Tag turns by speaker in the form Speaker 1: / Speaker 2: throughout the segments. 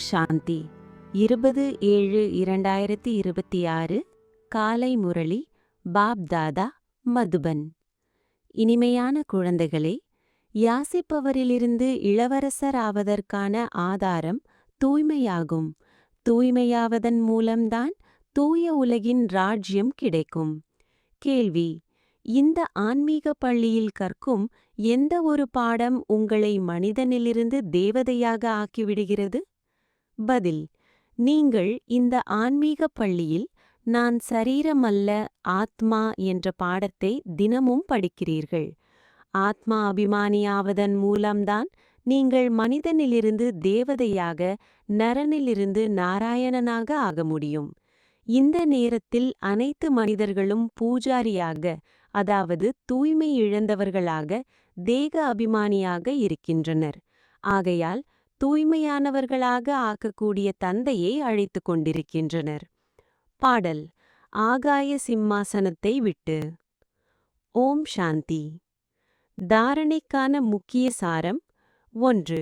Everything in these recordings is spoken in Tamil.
Speaker 1: சாந்தி 20/7/2026 காலை முரளி பாப் தாதா மதுபன். இனிமையான குழந்தைகளே, யாசிப்பவரிலிருந்து இளவரசர் ஆவதற்கான ஆதாரம் தூய்மையாகும். தூய்மையாவதன் மூலம்தான் தூய உலகின் ராஜ்யம் கிடைக்கும். கேள்வி: இந்த ஆன்மீக பள்ளியில் கற்கும் எந்த ஒரு பாடம் உங்களை மனிதனிலிருந்து தேவதையாக ஆக்கிவிடுகிறது? பதில்: நீங்கள் இந்த ஆன்மீக பள்ளியில் நான் சரீரம் அல்ல, ஆத்மா என்ற பாடத்தை தினமும் படிக்கிறீர்கள். ஆத்மா அபிமானியாவதன் மூலம்தான் நீங்கள் மனிதனிலிருந்து தேவதையாக, நரனிலிருந்து நாராயணனாக ஆக முடியும். இந்த நேரத்தில் அனைத்து மனிதர்களும் பூஜாரியாக, அதாவது தூய்மை இழந்தவர்களாக, தேக அபிமானியாக இருக்கின்றனர். ஆகையால் தூய்மையானவர்களாக ஆக்கக்கூடிய தந்தையை அழைத்து கொண்டிருக்கின்றனர். பாடல்: ஆகாய சிம்மாசனத்தை விட்டு. ஓம் சாந்தி. தாரணைக்கான முக்கிய சாரம்: 1.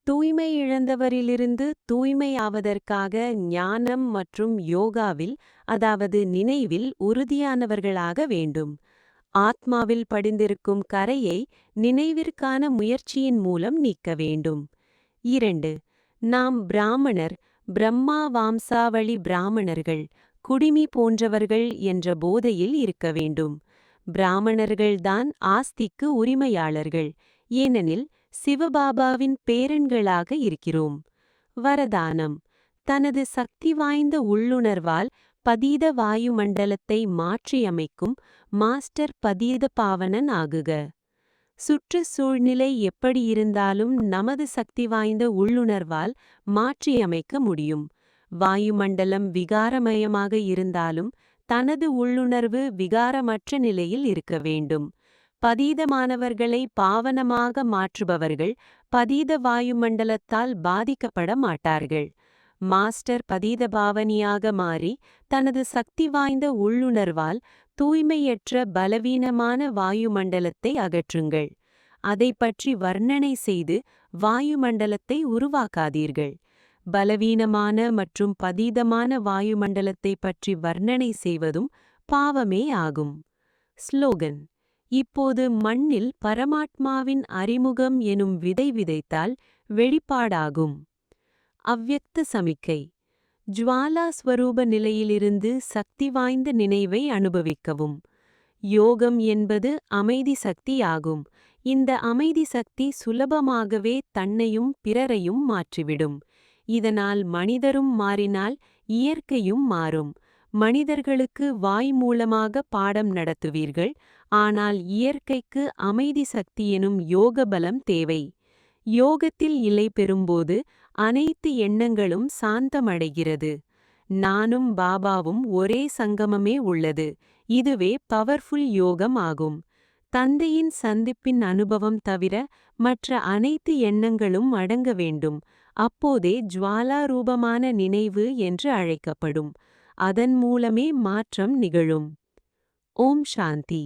Speaker 1: தூய்மை இழந்தவரிலிருந்து தூய்மையாவதற்காக ஞானம் மற்றும் யோகாவில், அதாவது நினைவில் உறுதியானவர்களாக வேண்டும். ஆத்மாவில் படிந்திருக்கும் கரையை நினைவிற்கான முயற்சியின் மூலம் நீக்க வேண்டும். 2. நாம் பிராமணர், பிரம்மா வாம்சாவளி பிராமணர்கள், குடிமி போன்றவர்கள் என்ற போதையில் இருக்க வேண்டும். பிராமணர்கள்தான் ஆஸ்திக்கு உரிமையாளர்கள், ஏனெனில் சிவபாபாவின் பேரன்களாக இருக்கிறோம். வரதானம்: தனது சக்தி வாய்ந்த உள்ளுணர்வால் பதீத வாயுமண்டலத்தை மாற்றியமைக்கும் மாஸ்டர் பதீத பாவனன் ஆகுக. சுற்று சூழ்நிலை எப்படி இருந்தாலும் நமது சக்தி வாய்ந்த உள்ளுணர்வால் மாற்றியமைக்க முடியும். வாயுமண்டலம் விகாரமயமாக இருந்தாலும் தனது உள்ளுணர்வு விகாரமற்ற நிலையில் இருக்க வேண்டும். பதீதமானவர்களை பாவனமாக மாற்றுபவர்கள் பதீத வாயுமண்டலத்தால் பாதிக்கப்பட மாட்டார்கள். மாஸ்டர் பதீத பாவனியாக மாறி தனது சக்தி வாய்ந்த உள்ளுணர்வால் தூய்மையற்ற பலவீனமான வாயுமண்டலத்தை அகற்றுங்கள். அதை பற்றி வர்ணனை செய்து வாயுமண்டலத்தை உருவாக்காதீர்கள். பலவீனமான மற்றும் பதீதமான வாயுமண்டலத்தை பற்றி வர்ணனை செய்வதும் பாவமே ஆகும். ஸ்லோகன்: இப்போது மண்ணில் பரமாத்மாவின் அறிமுகம் எனும் விதை விதைத்தால் வெளிப்பாடாகும். அவ்யக்த சமிக்கை: ஜுவாலா ஸ்வரூப நிலையிலிருந்து சக்தி வாய்ந்த நினைவை அனுபவிக்கவும். யோகம் என்பது அமைதி சக்தி ஆகும். இந்த அமைதி சக்தி சுலபமாகவே தன்னையும் பிறரையும் மாற்றிவிடும். இதனால் மனிதரும் மாறினால் இயற்கையும் மாறும். மனிதர்களுக்கு வாய் மூலமாக பாடம் நடத்துவீர்கள், ஆனால் இயற்கைக்கு அமைதி சக்தி எனும் யோக பலம் தேவை. யோகத்தில் இலை பெறும்போது அனைத்து எண்ணங்களும் சாந்தமடைகிறது. நானும் பாபாவும் ஒரே சங்கமமே உள்ளது. இதுவே பவர்ஃபுல் யோகம் ஆகும். தந்தையின் சந்திப்பின் அனுபவம் தவிர மற்ற அனைத்து எண்ணங்களும் அடங்க வேண்டும். அப்போதே ஜுவாலா ரூபமான நினைவு என்று அழைக்கப்படும். அதன் மூலமே மாற்றம் நிகழும். ஓம் சாந்தி.